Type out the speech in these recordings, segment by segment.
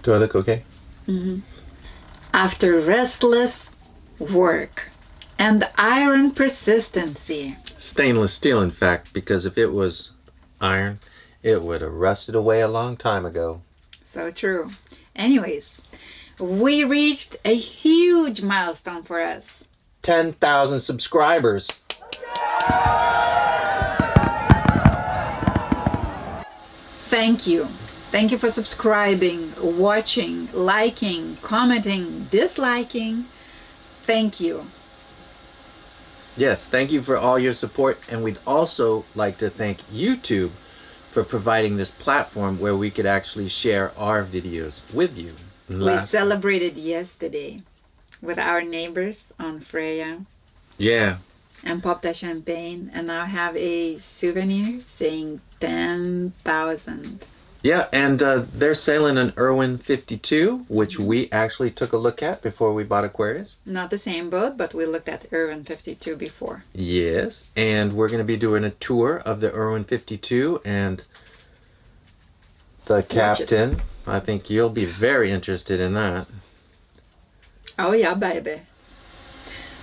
Do I look okay? Mm-hmm. After restless work and iron persistency. Stainless steel, in fact, because if it was iron, it would have rusted away a long time ago. So true. Anyways, we reached a huge milestone for us. 10,000 subscribers. Thank you. Thank you for subscribing, watching, liking, commenting, disliking. Thank you. Yes, thank you for all your support, and we'd also like to thank YouTube for providing this platform where we could actually share our videos with you. We celebrated yesterday with our neighbors on Freya. Yeah. And popped a champagne, and now have a souvenir saying 10,000. Yeah, and they're sailing an Irwin 52, which we actually took a look at before we bought Aquarius. Not the same boat, but we looked at Irwin 52 before. Yes, and we're going to be doing a tour of the Irwin 52, and the captain, I think you'll be very interested in that. Oh yeah, baby.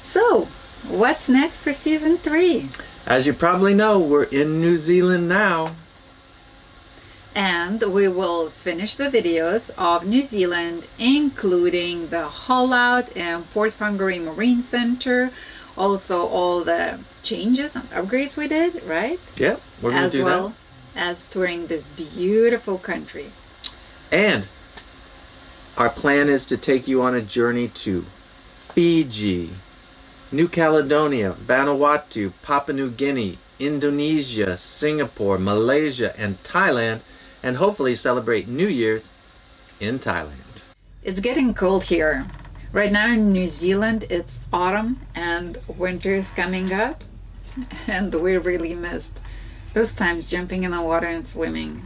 So, what's next for season 3? As you probably know, we're in New Zealand now. And we will finish the videos of New Zealand, including the haul out in Port Whangarei Marine Center, also all the changes and upgrades we did, right? Yep, we're going to do that. As well as touring this beautiful country. And our plan is to take you on a journey to Fiji, New Caledonia, Vanuatu, Papua New Guinea, Indonesia, Singapore, Malaysia, and Thailand, and hopefully celebrate New Year's in Thailand. It's getting cold here. Right now in New Zealand, it's autumn and winter is coming up, and we really missed those times jumping in the water and swimming.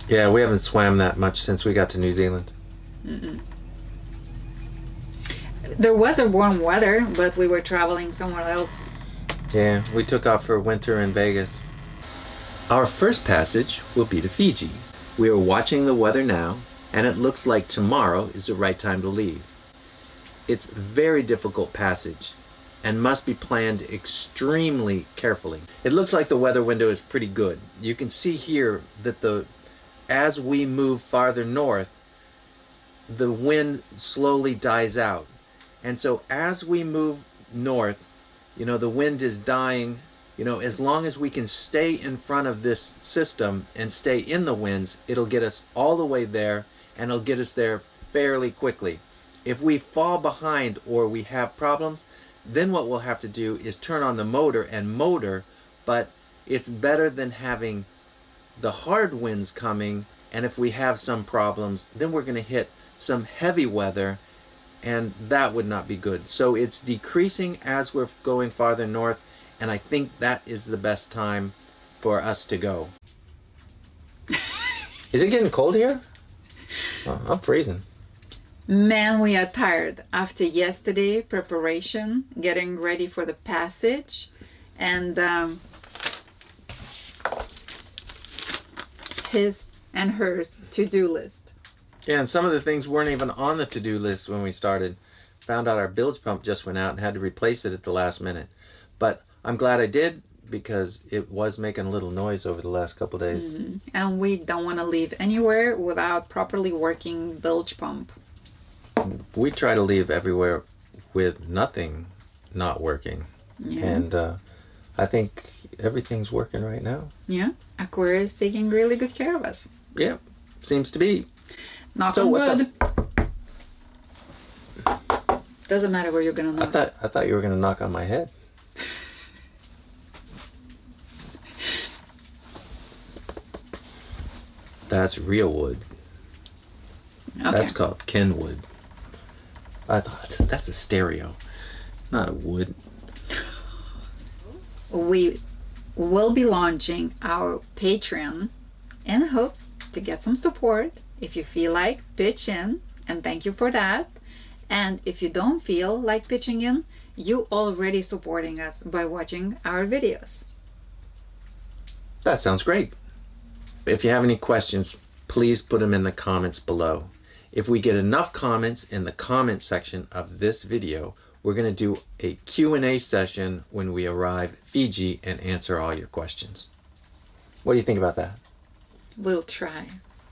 Yeah, we haven't swam that much since we got to New Zealand. Mm-mm. There was a warm weather, but we were traveling somewhere else. Yeah, we took off for winter in Vegas. Our first passage will be to Fiji. We are watching the weather now, and it looks like tomorrow is the right time to leave. It's a very difficult passage and must be planned extremely carefully. It looks like the weather window is pretty good. You can see here that as we move farther north, the wind slowly dies out. And so as we move north, you know, the wind is dying. You know, as long as we can stay in front of this system and stay in the winds, it'll get us all the way there, and it'll get us there fairly quickly. If we fall behind or we have problems, then what we'll have to do is turn on the motor and motor, but it's better than having the hard winds coming, and if we have some problems, then we're going to hit some heavy weather, and that would not be good. So it's decreasing as we're going farther north, and I think that is the best time for us to go. Is it getting cold here? Oh, I'm freezing. Man, we are tired after yesterday preparation, getting ready for the passage, and his and hers to-do list. Yeah, and some of the things weren't even on the to-do list when we started. Found out our bilge pump just went out and had to replace it at the last minute. But I'm glad I did, because it was making a little noise over the last couple days. Mm-hmm. And we don't want to leave anywhere without properly working bilge pump. We try to leave everywhere with nothing not working. Yeah. And I think everything's working right now. Yeah, Aquarius is taking really good care of us. Yeah, seems to be. Knock on wood. Doesn't matter where you're gonna knock. I thought you were gonna knock on my head. That's real wood. Okay. That's called Kenwood. I thought that's a stereo, not a wood. We will be launching our Patreon in hopes to get some support. If you feel like, pitch in, and thank you for that. And if you don't feel like pitching in, you already supporting us by watching our videos. That sounds great. If you have any questions, please put them in the comments below. If we get enough comments in the comment section of this video, we're going to do a Q&A session when we arrive at Fiji and answer all your questions. What do you think about that? We'll try.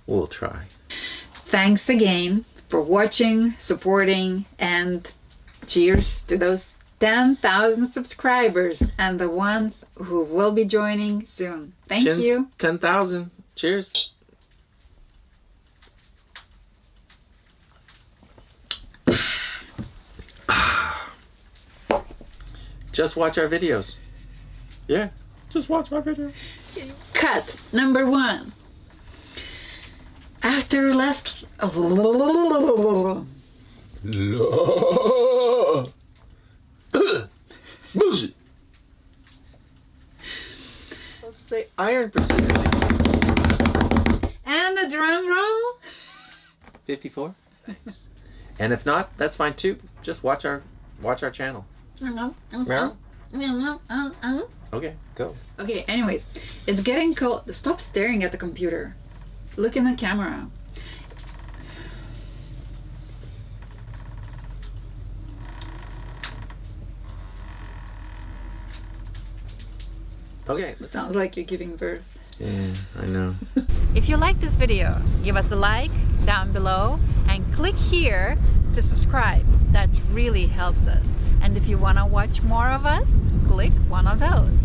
We'll try. Thanks again for watching, supporting, and cheers to those 10,000 subscribers and the ones who will be joining soon. Thank you. 10,000. Cheers. Just watch our videos. Yeah, just watch our videos. Cut number 1. After last Bullshit. Let's say iron percentage. and the drum roll. 54. Nice. And if not, that's fine too. Just watch our channel. Okay, go. Okay, anyways, it's getting cold. Stop staring at the computer. Look in the camera. Okay. Sounds like you're giving birth. Yeah, I know. If you like this video, give us a like down below and click here to subscribe. That really helps us. And if you want to watch more of us, click one of those.